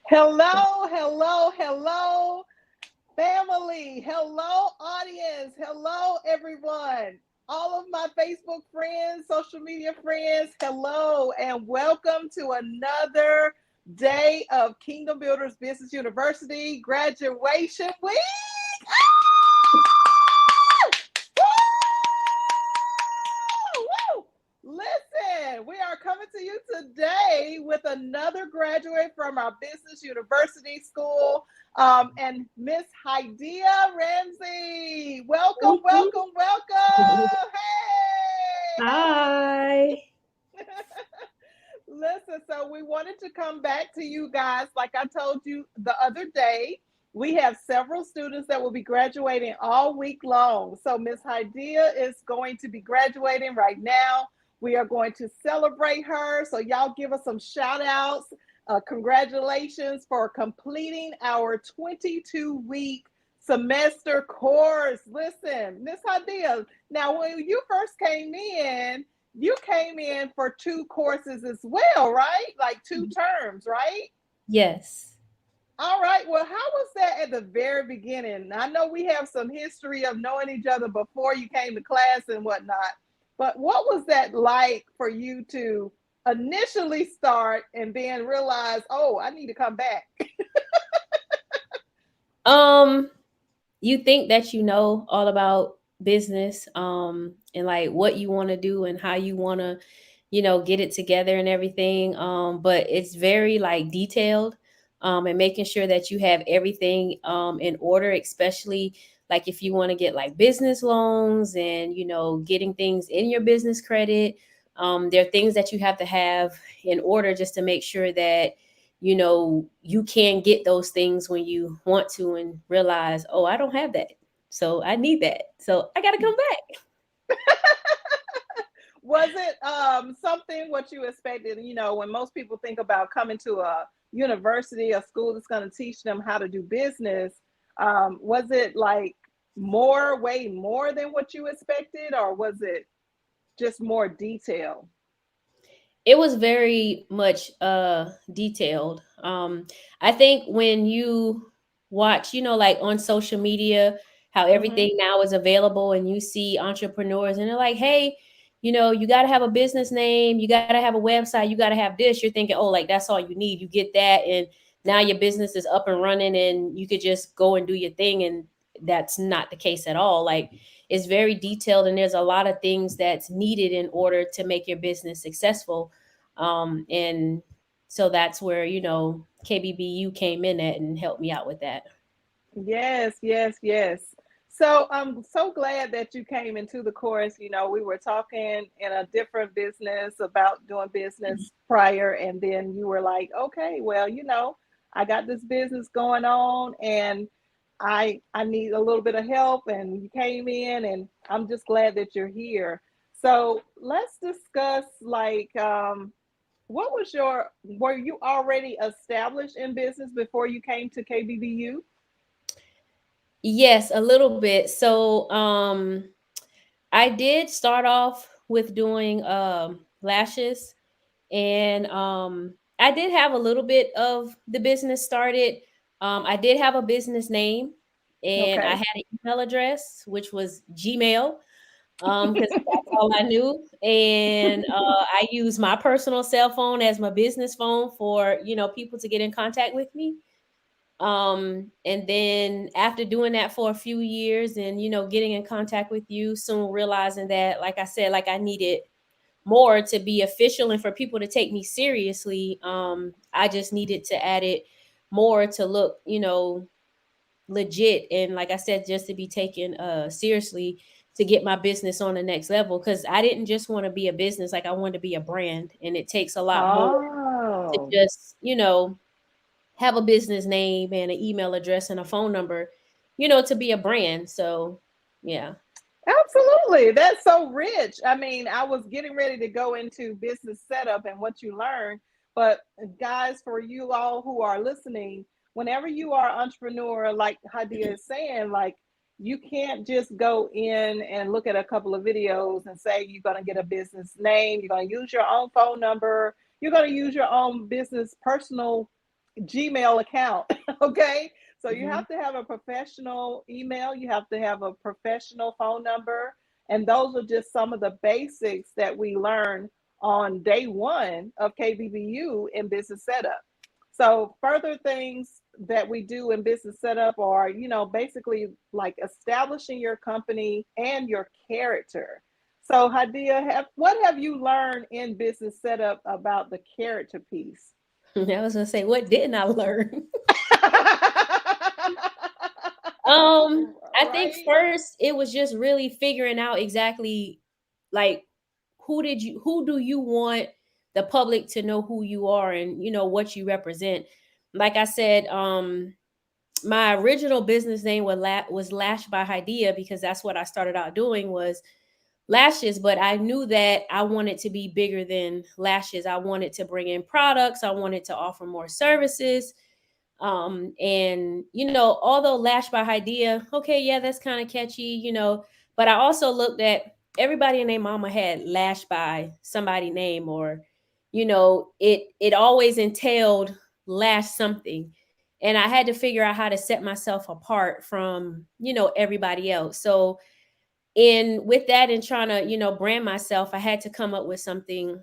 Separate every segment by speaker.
Speaker 1: Hello, hello, hello, family. Hello, audience. Hello, everyone. All of my Facebook friends, social media friends, hello, and welcome to another day of Kingdom Builders Business University graduation week. Woo! Listen, we are coming to you today with another graduate from our Business University School, and Miss Hydea Ramsey. Welcome, welcome, welcome.
Speaker 2: Hi.
Speaker 1: Hey! Listen, so we wanted to come back to you guys. Like I told you the other day, we have several students that will be graduating all week long. So Miss Hydea is going to be graduating right now. We are going to celebrate her. So y'all give us some shout outs. Congratulations for completing our 22-week semester course. Listen, Miss Hydea, now when you first came in, you came in for two courses as well, right? Like two terms, right?
Speaker 2: Yes.
Speaker 1: All right. Well, how was that at the very beginning? I know we have some history of knowing each other before you came to class and whatnot, but what was that like for you to initially start and then realize, oh, I need to come back?
Speaker 2: Um, you think that you know all about business, and like what you want to do and how you want to, get it together and everything. But it's very like detailed, and making sure that you have everything in order, especially like if you want to get like business loans and getting things in your business credit. There are things that you have to have in order just to make sure that you can get those things when you want to and realize, oh, I don't have that. So I need that. So I got to come back.
Speaker 1: Was it something what you expected? You know, when most people think about coming to a university, a school that's going to teach them how to do business, was it like way more than what you expected, or was it just more detail?
Speaker 2: It was very much detailed. I think when you watch, like on social media, how
Speaker 1: Mm-hmm.
Speaker 2: everything now is available and you see entrepreneurs and they're like, hey, you got to have a business name, you got to have a website, you got to have this. You're thinking, oh, like that's all you need. You get that. And now your business is up and running and you could just go and do your thing. And that's not the case at all. Like it's very detailed and there's a lot of things that's needed in order to make your business successful. And so that's where, KBBU came in at and helped me out with that.
Speaker 1: Yes, yes, yes. So I'm so glad that you came into the course. You know, we were talking in a different business about doing business prior, and then you were like, okay, well, I got this business going on and I need a little bit of help, and you came in and I'm just glad that you're here. So let's discuss like what was were you already established in business before you came to KBBU?
Speaker 2: Yes, a little bit. So I did start off with doing lashes, and I did have a little bit of the business started. I did have a business name and I
Speaker 1: Okay.
Speaker 2: had an email address, which was Gmail. Because that's all I knew. And I use my personal cell phone as my business phone for, people to get in contact with me. And then after doing that for a few years and, getting in contact with you, soon realizing that, like I said, like I needed more to be official and for people to take me seriously. I just needed to add it more to look, legit, and like I said, just to be taken seriously to get my business on the next level, because I didn't just want to be a business, like I wanted to be a brand, and it takes a lot more to
Speaker 1: Oh,
Speaker 2: just have a business name and an email address and a phone number, to be a brand. So yeah.
Speaker 1: absolutely. That's so rich. I mean, I was getting ready to go into business setup and what you learn, but guys, for you all who are listening, whenever you are an entrepreneur, like Hadia is saying, like you can't just go in and look at a couple of videos and say you're going to get a business name, you're going to use your own phone number, you're going to use your own business personal Gmail account. Okay. So you
Speaker 2: Mhm.
Speaker 1: have to have a professional email, you have to have a professional phone number. And those are just some of the basics that we learn on day one of KBBU in business setup. So further things that we do in business setup are, basically like establishing your company and your character. So Hadia, what have you learned in business setup about the character piece?
Speaker 2: I was gonna say, what didn't I learn? I think
Speaker 1: Right?
Speaker 2: first it was just really figuring out exactly like who do you want the public to know who you are and what you represent. Like I said, my original business name was Lash by Idea because that's what I started out doing was lashes, but I knew that I wanted to be bigger than lashes. I wanted to bring in products, I wanted to offer more services. And although Lash by Idea, okay, yeah, that's kind of catchy, but I also looked at everybody and their mama had Lash by somebody name, or it always entailed lash something. And I had to figure out how to set myself apart from everybody else. So in with that and trying to brand myself, I had to come up with something,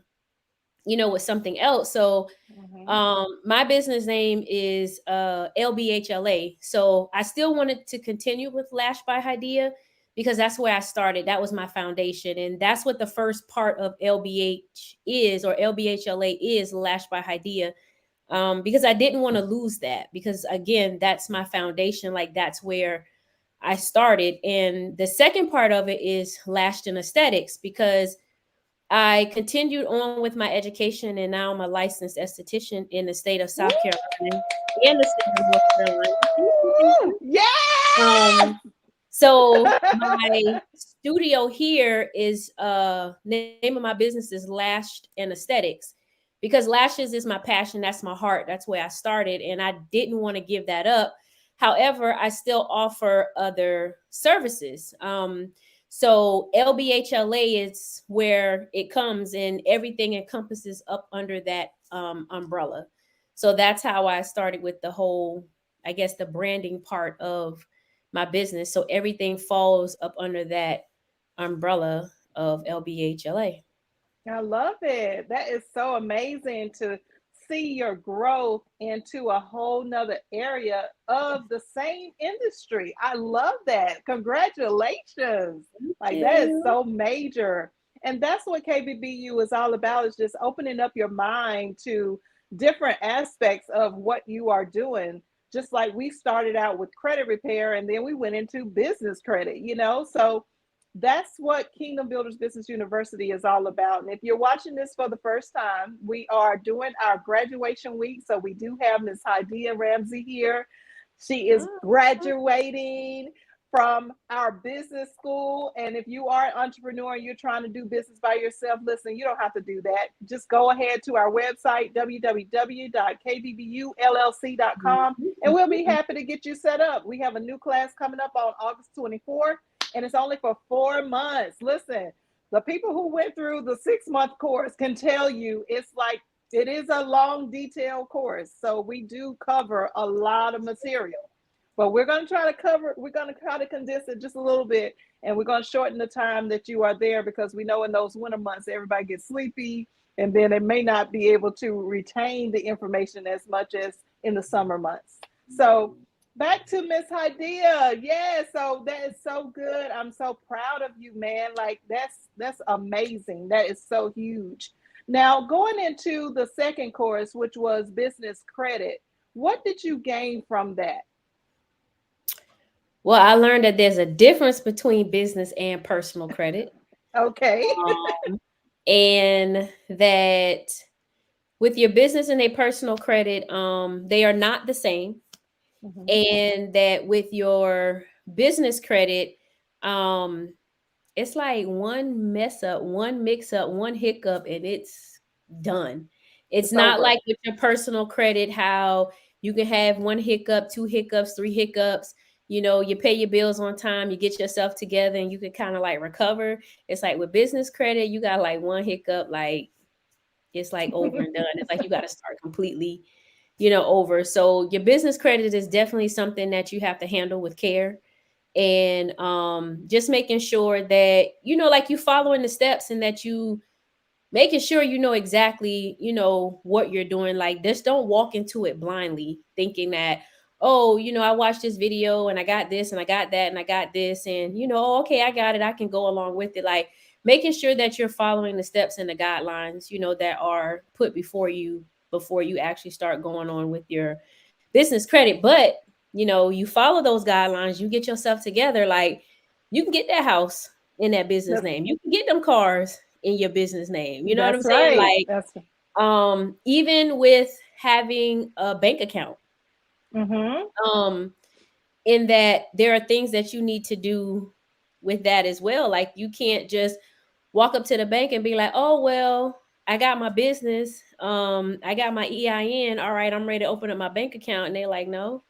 Speaker 2: with something else. So
Speaker 1: Mhm.
Speaker 2: my business name is LBHLA. So I still wanted to continue with Lash by Idea because that's where I started. That was my foundation. And that's what the first part of LBH is, or LBHLA is, Lash by Idea. Because I didn't want to lose that, because again, that's my foundation. Like that's where I started. And the second part of it is Lashed in Aesthetics, because I continued on with my education, and now I'm a licensed esthetician in the state of South Carolina and the state of North Carolina. Thank you, thank
Speaker 1: Woo!
Speaker 2: you.
Speaker 1: Yes!
Speaker 2: Um, so my studio here is name of my business is Lashed and Aesthetics, because lashes is my passion, that's my heart, that's where I started, and I didn't want to give that up. However, I still offer other services. So LBHLA is where it comes, and everything encompasses up under that umbrella. So that's how I started with the whole, I guess, the branding part of my business. So everything falls up under that umbrella of LBHLA.
Speaker 1: I love it. That is so amazing to see your growth into a whole nother area of the same industry. I love that. Congratulations.
Speaker 2: Thank
Speaker 1: Like that is
Speaker 2: you.
Speaker 1: so major. And that's what KBBU is all about, is just opening up your mind to different aspects of what you are doing. Just like we started out with credit repair and then we went into business credit. So that's what Kingdom Builders Business University is all about. And if you're watching this for the first time, we are doing our graduation week. So we do have Miss Hadiya Ramsey here. She is
Speaker 2: Oh,
Speaker 1: graduating from our business school. And if you are an entrepreneur and you're trying to do business by yourself, listen, you don't have to do that. Just go ahead to our website, www.kbbullc.com, and we'll be happy to get you set up. We have a new class coming up on August 24th, and it's only for 4 months. Listen, the people who went through the 6-month course can tell you it's like it is a long, detailed course. So we do cover a lot of material. But we're going to try to condense it just a little bit. And we're going to shorten the time that you are there, because we know in those winter months, everybody gets sleepy. And then they may not be able to retain the information as much as in the summer months. So back to Miss Hadiya. Yeah, so that is so good. I'm so proud of you, man. Like that's amazing. That is so huge. Now, going into the second course, which was business credit, what did you gain from that?
Speaker 2: well, I learned that there's a difference between business and personal credit.
Speaker 1: Okay.
Speaker 2: Um, and that with your business and a personal credit, they are not the same.
Speaker 1: Mhm.
Speaker 2: And that with your business credit, um, it's like one mess up, one mix up, one hiccup, and it's done. It's
Speaker 1: It's
Speaker 2: not
Speaker 1: over.
Speaker 2: like with your personal credit, how you can have one hiccup, two hiccups, three hiccups. You pay your bills on time, you get yourself together, and you can kind of like recover. It's like with business credit, you got like one hiccup, like it's like over and done. It's like you got to start completely, over. So your business credit is definitely something that you have to handle with care, and just making sure that like you following the steps, and that you making sure exactly what you're doing. Like, just don't walk into it blindly thinking that, oh, I watched this video and I got this and I got that and I got this, and oh, okay, I got it, I can go along with it. Like, making sure that you're following the steps and the guidelines that are put before you actually start going on with your business credit. But you follow those guidelines, you get yourself together, like, you can get that house in that business
Speaker 1: That's,
Speaker 2: name, you can get them cars in your business name. You know what I'm
Speaker 1: that's
Speaker 2: saying?
Speaker 1: right.
Speaker 2: Like,
Speaker 1: That's
Speaker 2: even with having a bank account,
Speaker 1: mm-hmm.
Speaker 2: um, in that there are things that you need to do with that as well. Like, you can't just walk up to the bank and be like, oh, well, I got my business. I got my EIN. All right, I'm ready to open up my bank account. And they're like, no,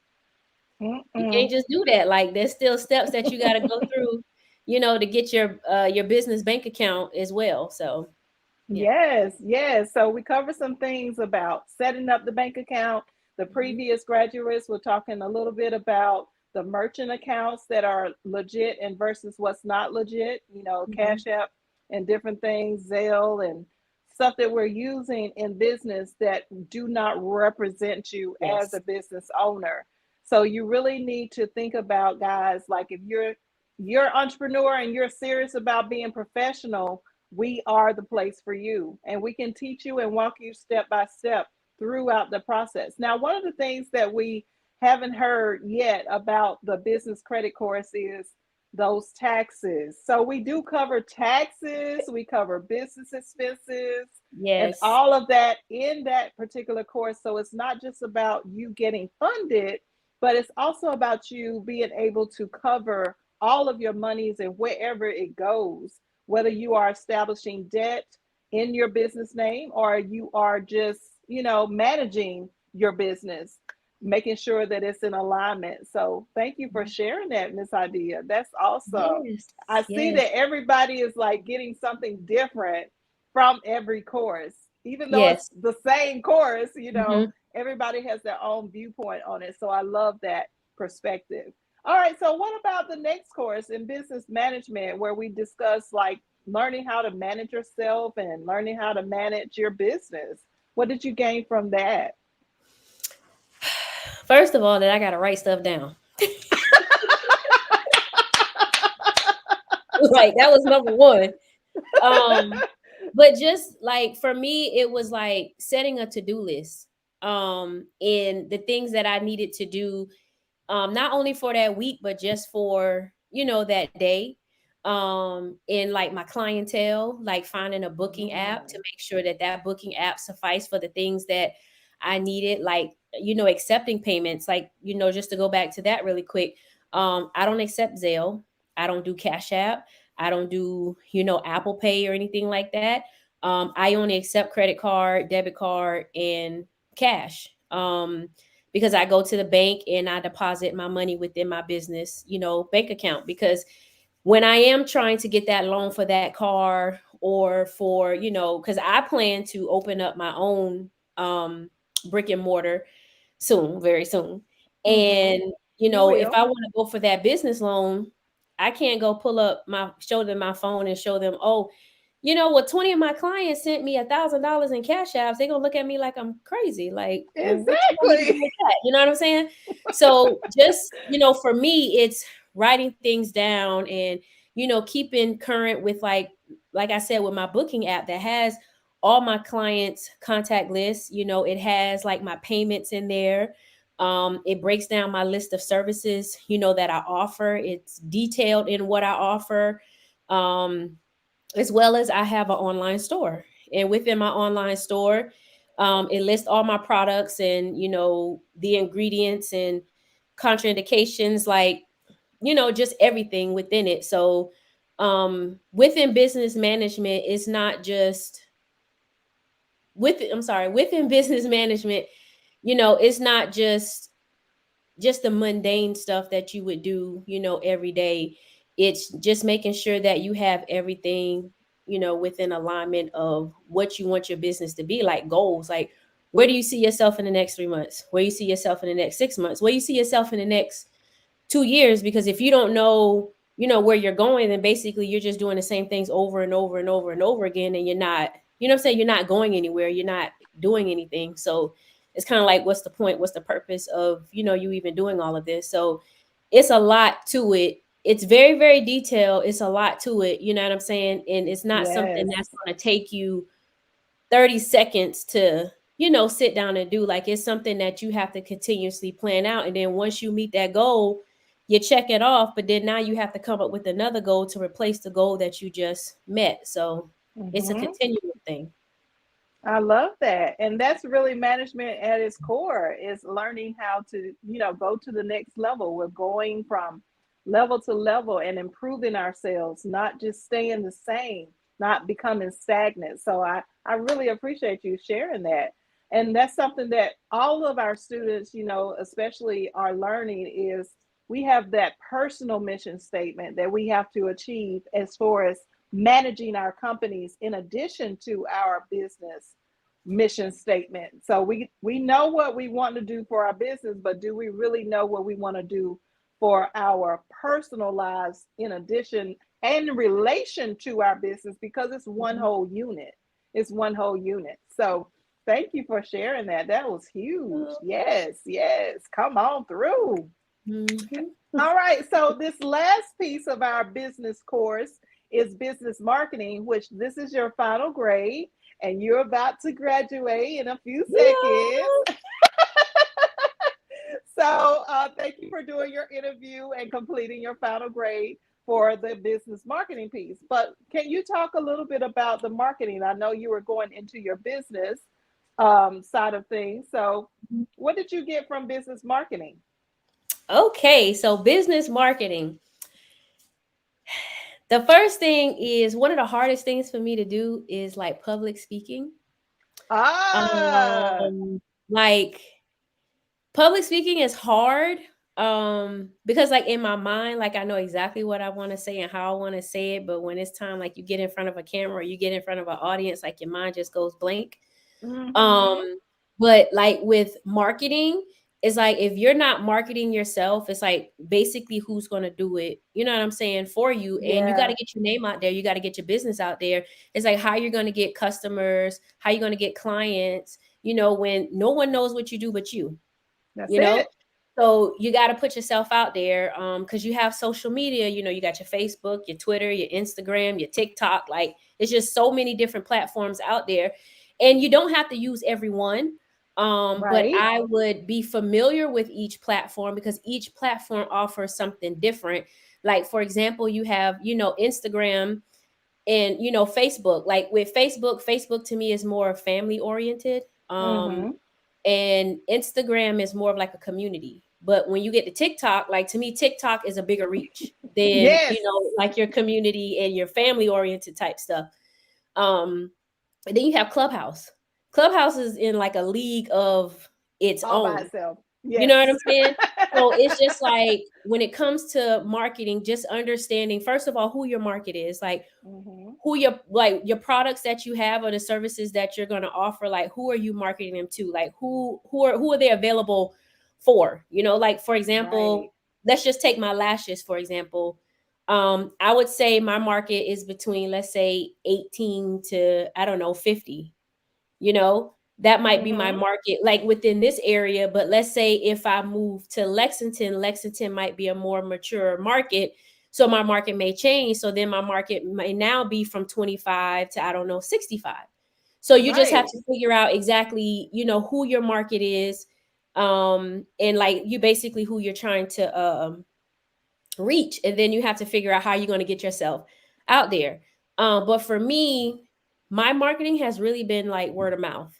Speaker 2: you
Speaker 1: Mm-mm.
Speaker 2: can't just do that. Like, there's still steps that you got to go through, to get your business bank account as well. So, yeah.
Speaker 1: Yes, yes. So we covered some things about setting up the bank account. The
Speaker 2: Mhm.
Speaker 1: previous graduates were talking a little bit about the merchant accounts that are legit and versus what's not legit,
Speaker 2: Mhm.
Speaker 1: Cash App and different things, Zelle and stuff that we're using in business that do not represent you as a
Speaker 2: Yes.
Speaker 1: business owner. So you really need to think about, guys, like if you're an entrepreneur and you're serious about being professional, we are the place for you, and we can teach you and walk you step by step throughout the process. Now, one of the things that we haven't heard yet about the business credit course is those taxes. So we do cover taxes, we cover business expenses and
Speaker 2: Yes.
Speaker 1: all of that in that particular course. So it's not just about you getting funded, but it's also about you being able to cover all of your monies and wherever it goes, whether you are establishing debt in your business name or you are just, managing your business, making sure that it's in alignment. So thank you for sharing that, Miss Idea. That's awesome.
Speaker 2: Yes.
Speaker 1: I see
Speaker 2: Yes.
Speaker 1: that everybody is like getting something different from every course, even though it's
Speaker 2: Yes.
Speaker 1: the same course,
Speaker 2: Hmm.
Speaker 1: everybody has their own viewpoint on it. So I love that perspective. All right. So, what about the next course in business management where we discuss like learning how to manage yourself and learning how to manage your business? What did you gain from that?
Speaker 2: First of all, that I gotta write stuff down. Like, that was number one. Um, but just like for me, it was like setting a to-do list. And the things that I needed to do, not only for that week, but just for that day. In like my clientele, like finding a booking app to
Speaker 1: Mm.
Speaker 2: make sure that that booking app suffice for the things that I needed, like accepting payments, like just to go back to that really quick. I don't accept Zelle, I don't do Cash App, I don't do Apple Pay or anything like that. I only accept credit card, debit card, and cash. Because I go to the bank and I deposit my money within my business, bank account. Because when I am trying to get that loan for that car, or for, because I plan to open up my own brick and mortar soon, very soon.
Speaker 1: Mm-hmm.
Speaker 2: And,
Speaker 1: You
Speaker 2: if
Speaker 1: will.
Speaker 2: I want to go for that business loan, I can't go pull up show them my phone and show them, oh, what 20 of my clients sent me $1,000 in cash apps. They're gonna look at me like I'm crazy. Like, well, what you want me to do
Speaker 1: Exactly.
Speaker 2: with that? You know what I'm saying? So just, for me, it's writing things down, and, keeping current with like I said, with my booking app that has all my clients' contact lists. It has like my payments in there. It breaks down my list of services, that I offer. It's detailed in what I offer. Um, as well as I have an online store. And within my online store, it lists all my products, and the ingredients and contraindications, like just everything within it. So within business management, it's not just within business management, it's not just the mundane stuff that you would do, every day. It's just making sure that you have everything, within alignment of what you want your business to be, like goals, like Where do you see yourself in the next 3 months? Where you see yourself in the next 6 months? Where you see yourself in the next 2 years? Because if you don't know, where you're going, then basically you're just doing the same things over and over and over and over again. And you're not, what I'm saying? You're not going anywhere. You're not doing anything. So it's kind of like, what's the point? What's the purpose of, you even doing all of this? So it's a lot to it. It's very, very detailed. It's a lot to it. You know what I'm saying? And it's not something
Speaker 1: Yes.
Speaker 2: that's going to take you 30 seconds to, sit down and do. Like, it's something that you have to continuously plan out. And then once you meet that goal, you check it off. But then now you have to come up with another goal to replace the goal that you just met. So it's a
Speaker 1: Hmm.
Speaker 2: continual thing.
Speaker 1: I love that. And that's really management at its core is learning how to, go to the next level. We're going from level to level and improving ourselves, not just staying the same, not becoming stagnant. So I really appreciate you sharing that. And that's something that all of our students, especially are learning is we have that personal mission statement that we have to achieve as far as managing our companies in addition to our business mission statement. So we know what we want to do for our business, but do we really know what we want to do for our personal lives in addition and in relation to our business, because it's one
Speaker 2: Mhm.
Speaker 1: whole unit. It's one whole unit. So thank you for sharing that. That was huge. Yes, yes. Come on through.
Speaker 2: Mhm.
Speaker 1: All right. So this last piece of our business course is business marketing, which this is your final grade, and you're about to graduate in a few seconds.
Speaker 2: Yeah.
Speaker 1: So thank you for doing your interview and completing your final grade for the business marketing piece. But can you talk a little bit about the marketing? I know you were going into your business side of things. So what did you get from business marketing?
Speaker 2: Okay, so business marketing. The first thing is one of the hardest things for me to do is like public speaking.
Speaker 1: Ah,
Speaker 2: Like public speaking is hard because like in my mind, like I know exactly what I want to say and how I want to say it, but when it's time, like you get in front of a camera or you get in front of an audience, like your mind just goes blank.
Speaker 1: mm-hmm.
Speaker 2: um but like with marketing, it's like if you're not marketing yourself, it's like basically who's going to do it, you know what I'm saying, for you. And you got to
Speaker 1: Yeah,
Speaker 2: get your name out there, you got to get your business out there. It's like how you're going to get customers, how you're going to get clients, when no one knows what you do but
Speaker 1: that's
Speaker 2: you know
Speaker 1: it.
Speaker 2: so you got to put yourself out there, because you have social media, you got your Facebook, your Twitter, your Instagram, your TikTok. Like it's just so many different platforms out there, and you don't have to use every one. But
Speaker 1: Right.
Speaker 2: I would be familiar with each platform because each platform offers something different. Like for example, you have Instagram and Facebook. Like with Facebook to me is more family oriented.
Speaker 1: Mm-hmm.
Speaker 2: And Instagram is more of like a community. But when you get to TikTok, like to me, TikTok is a bigger reach than,
Speaker 1: Yes.
Speaker 2: like your community and your family oriented type stuff. Um, and then you have Clubhouse. Clubhouse is in like a league of its
Speaker 1: All by
Speaker 2: own.
Speaker 1: itself.
Speaker 2: You know
Speaker 1: Yes.
Speaker 2: what I'm saying? So it's just like when it comes to marketing, just understanding first of all who your market is, like
Speaker 1: Mm-hmm.
Speaker 2: who your products that you have or the services that you're going to offer, like who are you marketing them to, like who are they available for, like for
Speaker 1: Right.
Speaker 2: example, let's just take my lashes for example. I would say my market is between, let's say, 18 to, I don't know, 50. That might be my
Speaker 1: Mm-hmm.
Speaker 2: market like within this area. But let's say if I move to Lexington might be a more mature market, so my market may change. So then my market may now be from 25 to, I don't know, 65. So you just have
Speaker 1: Right.
Speaker 2: to figure out exactly, who your market is, and like you basically who you're trying to reach, and then you have to figure out how you're going to get yourself out there. But for me, my marketing has really been like word of mouth,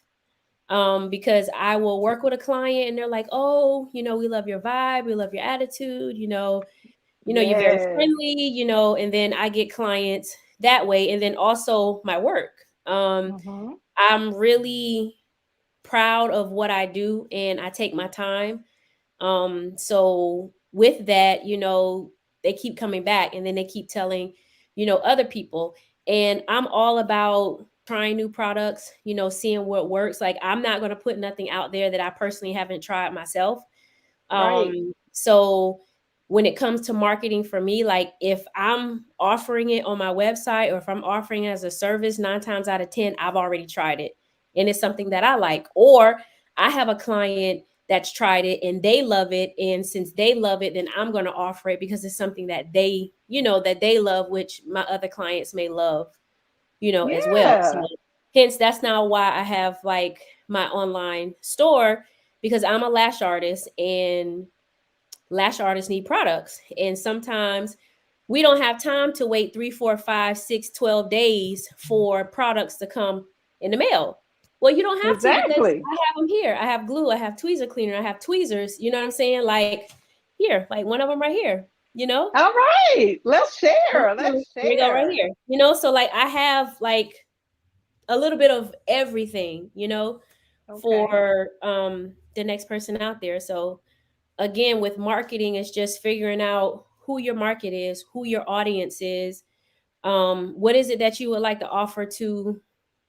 Speaker 2: because I will work with a client and they're like, oh, we love your vibe, we love your attitude, you're very
Speaker 1: Yes.
Speaker 2: friendly, and then I get clients that way. And then also my work.
Speaker 1: Mm-hmm.
Speaker 2: I'm really proud of what I do and I take my time. So with that, they keep coming back and then they keep telling, other people. And I'm all about trying new products, seeing what works. Like, I'm not going to put nothing out there that I personally haven't tried myself.
Speaker 1: Right.
Speaker 2: So when it comes to marketing for me, like if I'm offering it on my website or if I'm offering it as a service, 9 times out of 10, I've already tried it and it's something that I like. Or I have a client that's tried it and they love it. And since they love it, then I'm going to offer it because it's something that they love, which my other clients may love, as well. So
Speaker 1: Yeah.
Speaker 2: hence that's now why I have like my online store, because I'm a lash artist and lash artists need products. And sometimes we don't have time to wait 3, 4, 5, 6, 12 days for products to come in the mail. Well, you don't have to because
Speaker 1: Exactly.
Speaker 2: I have them here. I have glue, I have tweezer cleaner, I have tweezers. You know what I'm saying? Like here, like one of them right here, you know?
Speaker 1: All right. Let's share.
Speaker 2: Here
Speaker 1: Let's
Speaker 2: we go right
Speaker 1: share.
Speaker 2: here. So like I have like a little bit of everything,
Speaker 1: Okay.
Speaker 2: for the next person out there. So again, with marketing, it's just figuring out who your market is, who your audience is, what is it that you would like to offer to,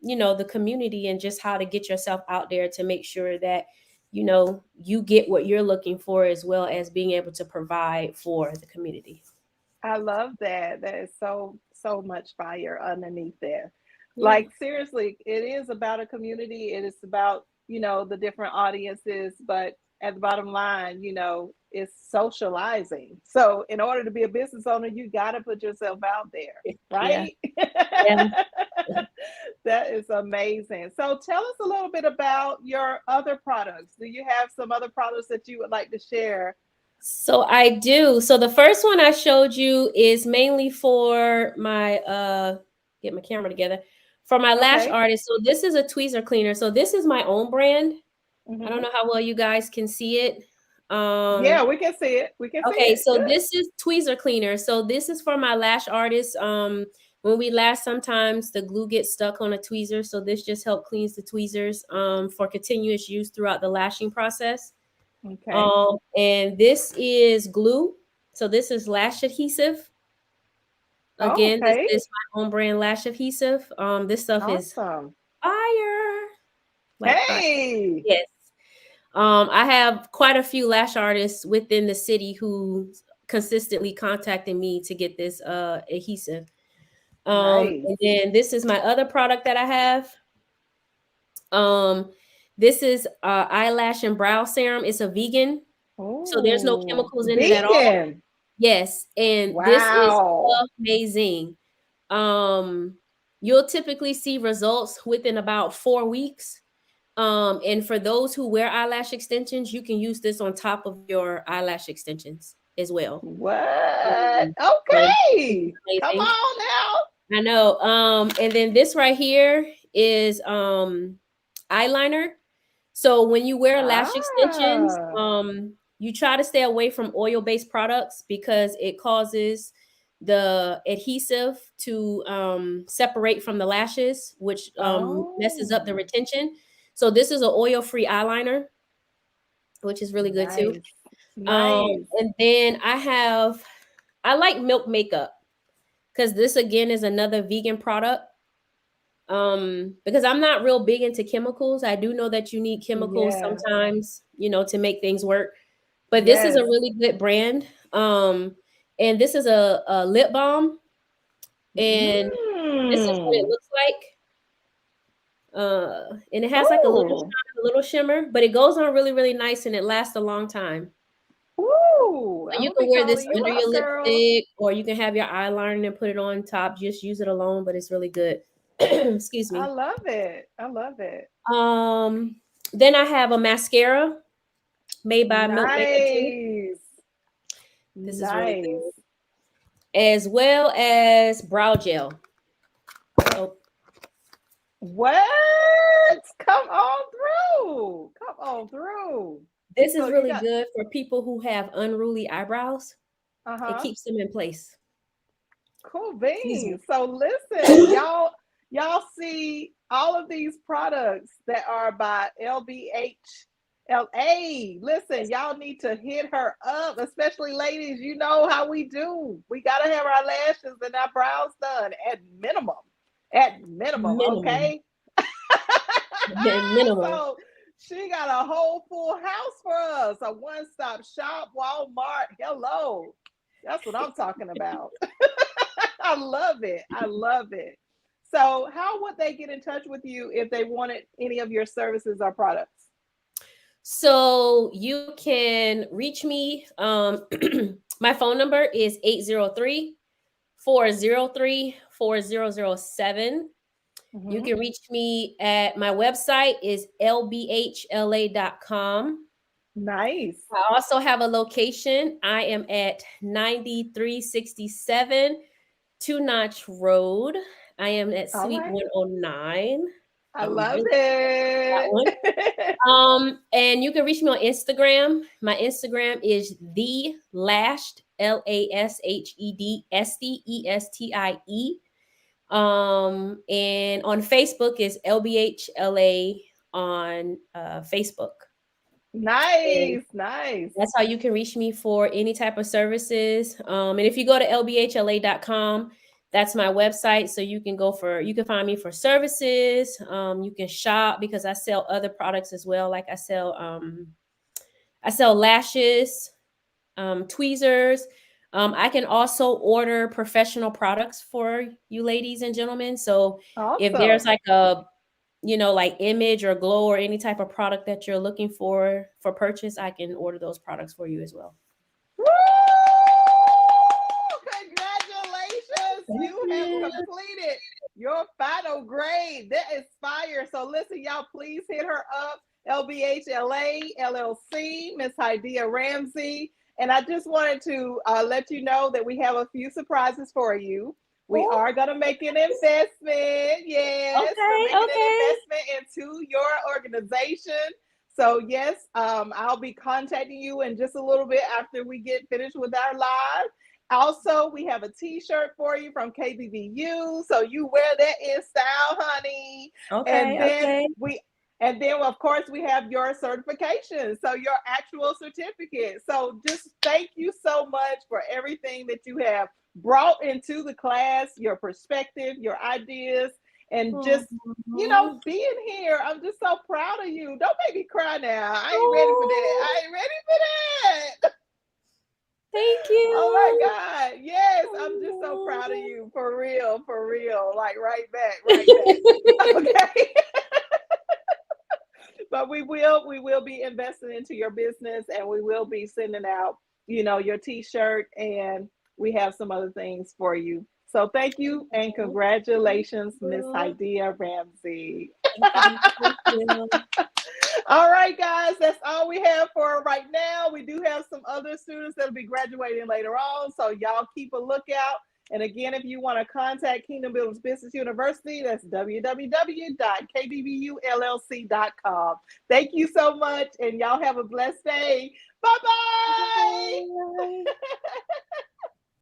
Speaker 2: the community, and just how to get yourself out there to make sure that, you get what you're looking for, as well as being able to provide for the community.
Speaker 1: I love that. That is so much fire underneath there.
Speaker 2: Yeah.
Speaker 1: Like seriously, it is about a community. It is about, the different audiences, but at the bottom line, it's socializing. So in order to be a business owner, you got to put yourself out there,
Speaker 2: Yeah.
Speaker 1: right?
Speaker 2: Yeah.
Speaker 1: That is amazing. So tell us a little bit about your other products. Do you have some other products that you would like to share?
Speaker 2: So I do. So the first one I showed you is mainly for my get my camera together, for my lash
Speaker 1: Okay.
Speaker 2: artist. So this is a tweezer cleaner. So this is my own brand. I don't
Speaker 1: Hmm.
Speaker 2: know how well you guys can see it.
Speaker 1: Yeah, we can see it. We can see
Speaker 2: Okay,
Speaker 1: it.
Speaker 2: so
Speaker 1: Good.
Speaker 2: this is tweezer cleaner. So this is for my lash artist. When we lash, sometimes the glue gets stuck on a tweezer. So this just help cleans the tweezers for continuous use throughout the lashing process.
Speaker 1: Okay.
Speaker 2: And this is glue. So this is lash adhesive.
Speaker 1: Oh,
Speaker 2: Again, this
Speaker 1: okay.
Speaker 2: is my own brand lash adhesive. This stuff is
Speaker 1: Awesome.
Speaker 2: fire. Like fire.
Speaker 1: Hey.
Speaker 2: Yes. I have quite a few lash artists within the city who consistently contacting me to get this adhesive.
Speaker 1: Nice.
Speaker 2: And then this is my other product that I have. Um, this is eyelash and brow serum. It's a vegan, so there's no
Speaker 1: Oh,
Speaker 2: chemicals in it at all.
Speaker 1: vegan.
Speaker 2: Yes, and this is
Speaker 1: Wow.
Speaker 2: amazing. Um, you'll typically see results within about 4 weeks. And for those who wear eyelash extensions, you can use this on top of your eyelash extensions as well.
Speaker 1: What?
Speaker 2: So this is
Speaker 1: Okay. Come
Speaker 2: amazing.
Speaker 1: on now.
Speaker 2: I know. And then this right here is eyeliner. So when you wear lash extensions,
Speaker 1: Ah.
Speaker 2: you try to stay away from oil-based products because it causes the adhesive to separate from the lashes, which messes up the
Speaker 1: Oh.
Speaker 2: retention. So this is an oil-free eyeliner, which is really good too.
Speaker 1: Nice. Nice.
Speaker 2: And then I like milk makeup because this again is another vegan product. Because I'm not real big into chemicals. I do know that you need chemicals
Speaker 1: Yeah.
Speaker 2: sometimes, to make things work. But this is a
Speaker 1: Yes.
Speaker 2: really good brand. And this is a lip balm, and this is what it
Speaker 1: Mm.
Speaker 2: looks like. And it has like a little
Speaker 1: Ooh.
Speaker 2: shine, a little shimmer, but it goes on really, really nice and it lasts a long time.
Speaker 1: Ooh.
Speaker 2: So
Speaker 1: I'm
Speaker 2: you
Speaker 1: gonna
Speaker 2: can
Speaker 1: be
Speaker 2: wear this
Speaker 1: calling you
Speaker 2: under
Speaker 1: up,
Speaker 2: your
Speaker 1: girl.
Speaker 2: lipstick, or you can have your eyeliner and put it on top. Just use it alone, but it's really good. Excuse
Speaker 1: I
Speaker 2: me.
Speaker 1: love it. I love it.
Speaker 2: Um, then I have a mascara made by Milk Makeup too.
Speaker 1: Nice.
Speaker 2: This is really
Speaker 1: Nice.
Speaker 2: good. As well as brow gel. So
Speaker 1: What? Come on through. Come on through.
Speaker 2: this
Speaker 1: So
Speaker 2: is
Speaker 1: you
Speaker 2: really
Speaker 1: got
Speaker 2: good for people who have unruly eyebrows. It
Speaker 1: uh-huh.
Speaker 2: keeps them in place.
Speaker 1: Cool
Speaker 2: Excuse me.
Speaker 1: beans. So listen, y'all see all of these products that are by LBHLA. Listen,
Speaker 2: Yes.
Speaker 1: y'all need to hit her up, especially ladies. You know how we do. We gotta have our lashes and our brows done at minimum. At minimum,
Speaker 2: Minimum.
Speaker 1: okay?
Speaker 2: Minimum.
Speaker 1: So she got a whole full house for us. A one-stop shop, Walmart. Hello. That's what I'm talking about. I love it. I love it. So, how would they get in touch with you if they wanted any of your services or products?
Speaker 2: So you can reach me. My phone number is 803-403-4007. You
Speaker 1: Hmm.
Speaker 2: can reach me at my website is lbhla.com.
Speaker 1: Nice.
Speaker 2: I also have a location. I am at 9367 Two Notch Road. I am at
Speaker 1: All
Speaker 2: Suite
Speaker 1: right.
Speaker 2: 109.
Speaker 1: I love
Speaker 2: Really that
Speaker 1: it.
Speaker 2: one. And you can reach me on Instagram. My Instagram is the lashed LASHEDSTESTIE. And on Facebook is LBHLA on Facebook. And
Speaker 1: Nice. Nice.
Speaker 2: that's how you can reach me for any type of services. And if you go to lbhla.com, that's my website. So you can find me for services. You can shop because I sell other products as well. Like I sell lashes, tweezers. I can also order professional products for you ladies and gentlemen. So if there's
Speaker 1: Awesome.
Speaker 2: like a like image or glow or any type of product that you're looking for purchase, I can order those products for you as well.
Speaker 1: Woo! Congratulations.
Speaker 2: Thank
Speaker 1: You have
Speaker 2: you.
Speaker 1: completed your final grade. That is fire. So listen, y'all, please hit her up. LBHLA, LLC, Miss Hydea Ramsey. And I just wanted to let you know that we have a few surprises for you. We
Speaker 2: Oh,
Speaker 1: are going to make an investment. Yes, we're
Speaker 2: okay,
Speaker 1: making an
Speaker 2: okay.
Speaker 1: investment into your organization. So yes, I'll be contacting you in just a little bit after we get finished with our live. Also, we have a T-shirt for you from KBBU, so you wear that in style, honey. And
Speaker 2: Okay,
Speaker 1: then
Speaker 2: okay.
Speaker 1: of course, we have your certification, so your actual certificate. So just thank you so much for everything that you have brought into the class, your perspective, your ideas, and just
Speaker 2: Oh,
Speaker 1: being here. I'm just so proud of you. Don't make me cry now. I ain't ready for that.
Speaker 2: oh,
Speaker 1: I ain't ready for that.
Speaker 2: thank
Speaker 1: Oh my
Speaker 2: you.
Speaker 1: God. Yes, I'm just so proud of
Speaker 2: Oh.
Speaker 1: you. For real, for real. Like right back, right back. Okay. But we will be investing into your business, and we will be sending out, your t-shirt, and we have some other things for you. So thank you and
Speaker 2: Oh, thank
Speaker 1: congratulations, Miss
Speaker 2: you.
Speaker 1: Idea Ramsey.
Speaker 2: Thank you. Thank you.
Speaker 1: All right, guys, that's all we have for right now. We do have some other students that'll be graduating later on, so y'all keep a lookout. And again, if you want to contact Kingdom Builders Business University, that's www.kbbullc.com. Thank you so much, and y'all have a blessed day. Bye bye.
Speaker 2: Bye.